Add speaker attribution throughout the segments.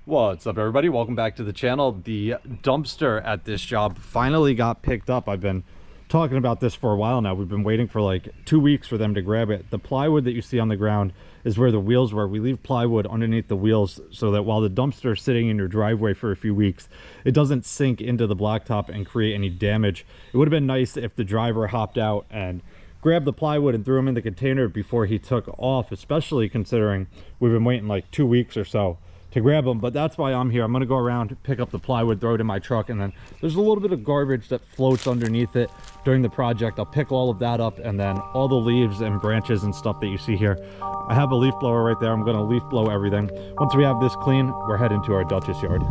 Speaker 1: What's up, everybody? Welcome back to the channel. The dumpster at this job finally got picked up. I've been talking about this for a while now. We've been waiting for like 2 weeks for them to grab it. The plywood that you see on the ground is where the wheels were. We leave plywood underneath the wheels so that while the dumpster is sitting in your driveway for a few weeks, it doesn't sink into the blacktop and create any damage. It would have been nice if the driver hopped out and grabbed the plywood and threw them in the container before he took off, especially considering we've been waiting like 2 weeks or so to grab them. But that's why I'm here. I'm going to go around, pick up the plywood, throw it in my truck, and then there's a little bit of garbage that floats underneath it during the project. I'll pick all of that up, and then all the leaves and branches and stuff that you see here, I have a leaf blower right there. I'm going to leaf blow everything. Once we have this clean, we're heading to our Dutchess yard.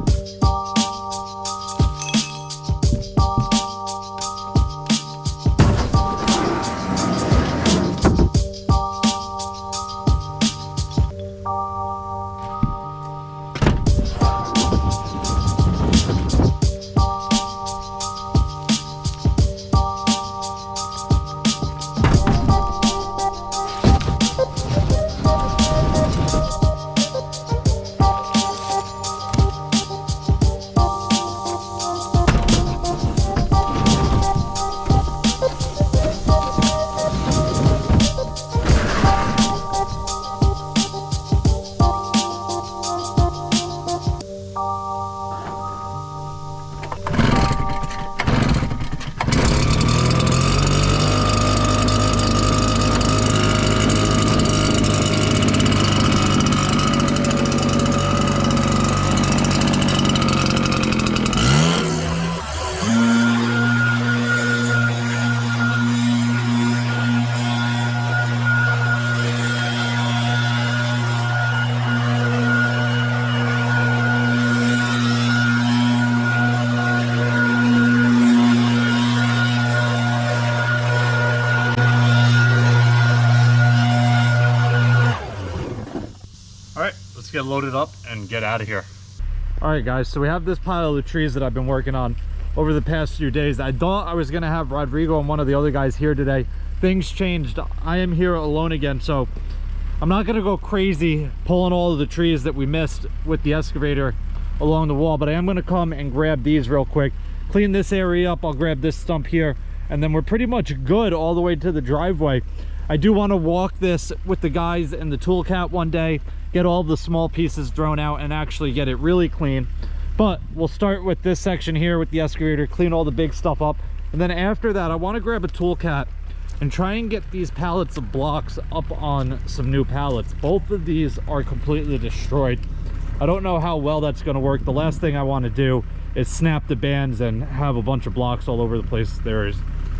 Speaker 1: Get loaded up and get out of here. All right, guys, so we have this pile of trees that I've been working on over the past few days. I thought I was gonna have Rodrigo and one of the other guys here today. Things changed. I am here alone again, so I'm not gonna go crazy pulling all of the trees that we missed with the excavator along the wall, but I am gonna come and grab these real quick, clean this area up. I'll grab this stump here, and then we're pretty much good all the way to the driveway. I do want to walk this with the guys in the Toolcat one day, get all the small pieces thrown out and actually get it really clean. But we'll start with this section here with the excavator, clean all the big stuff up, and then after that I want to grab a Toolcat and try and get these pallets of blocks up on some new pallets. Both of these are completely destroyed. I don't know how well that's going to work. The last thing I want to do is snap the bands and have a bunch of blocks all over the place. There's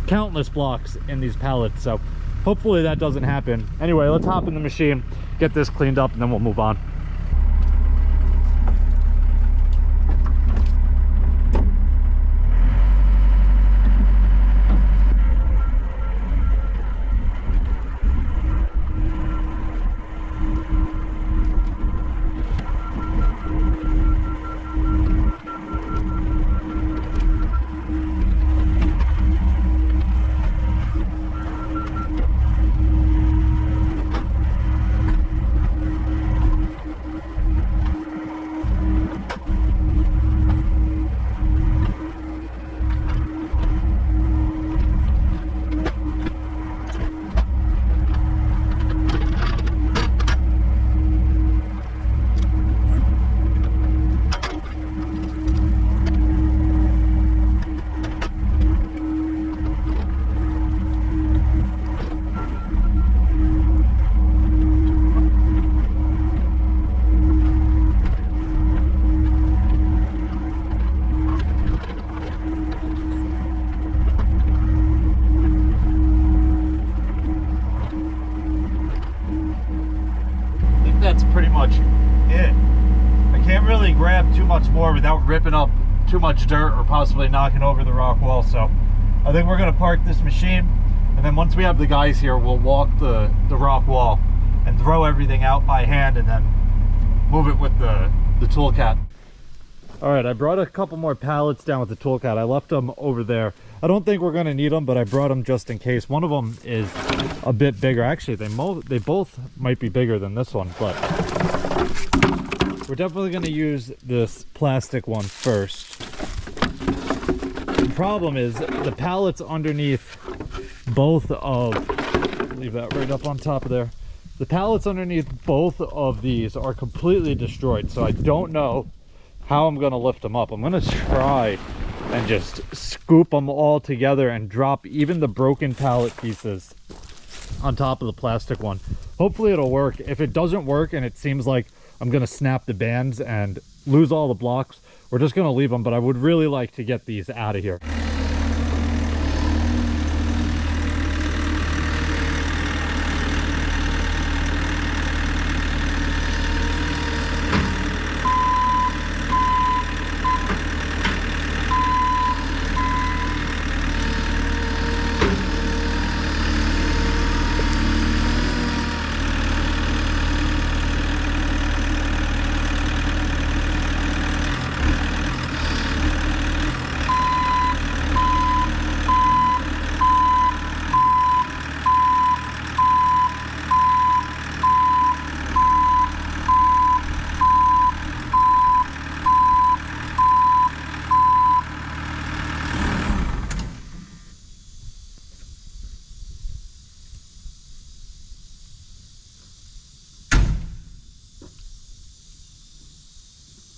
Speaker 1: countless blocks in these pallets, so hopefully that doesn't happen. Anyway, let's hop in the machine, get this cleaned up, and then we'll move on. That's pretty much it. I can't really grab too much more without ripping up too much dirt or possibly knocking over the rock wall, so I think we're going to park this machine, and then once we have the guys here, we'll walk the rock wall and throw everything out by hand and then move it with the Toolcat. All right, I brought a couple more pallets down with the Toolcat. I left them over there. I don't think we're going to need them, but I brought them just in case. One of them is a bit bigger. Actually, they both might be bigger than this one, but We're definitely going to use this plastic one first. The problem is the pallets underneath both of, leave that right up on top of there. The pallets underneath both of these are completely destroyed, so I don't know how I'm going to lift them up. I'm going to try and just scoop them all together and drop even the broken pallet pieces on top of the plastic one. Hopefully it'll work. If it doesn't work and it seems like I'm going to snap the bands and lose all the blocks, we're just going to leave them, but I would really like to get these out of here.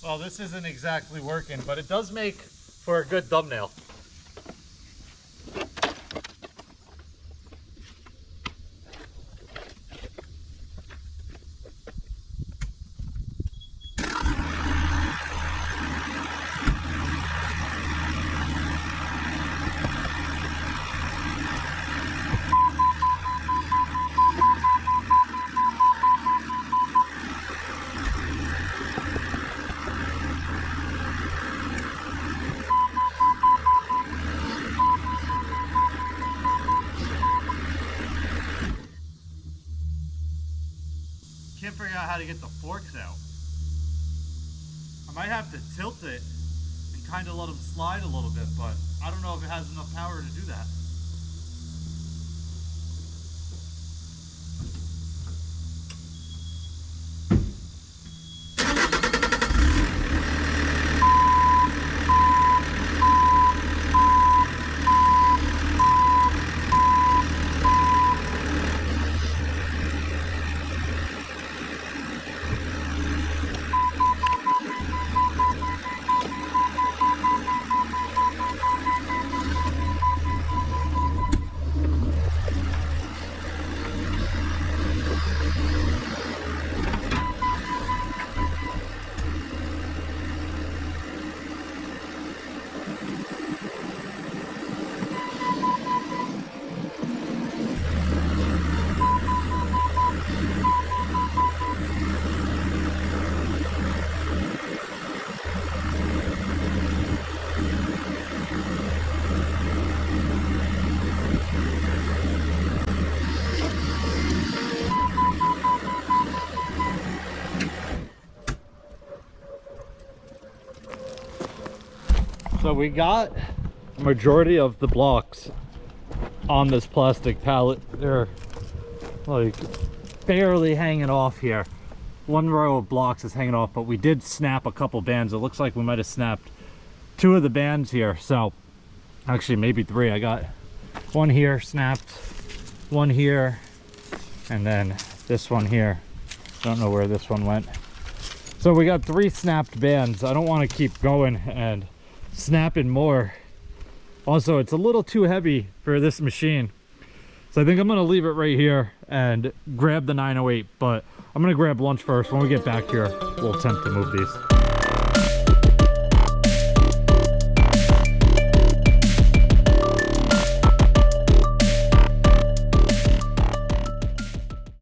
Speaker 1: Well, this isn't exactly working, but it does make for a good thumbnail. Can't figure out how to get the forks out. I might have to tilt it and kind of let them slide a little bit, but I don't know if it has enough power to do that. So we got a majority of the blocks on this plastic pallet. They're like barely hanging off here. One row of blocks is hanging off, but we did snap a couple bands. It looks like we might have snapped 2 of the bands here. So actually maybe 3. I got one here snapped, one here, and then this one here. Don't know where this one went. So we got 3 snapped bands. I don't want to keep going and snapping more. Also, it's a little too heavy for this machine, so I think I'm gonna leave it right here and grab the 908, but I'm gonna grab lunch first. When we get back here, we'll attempt to move these.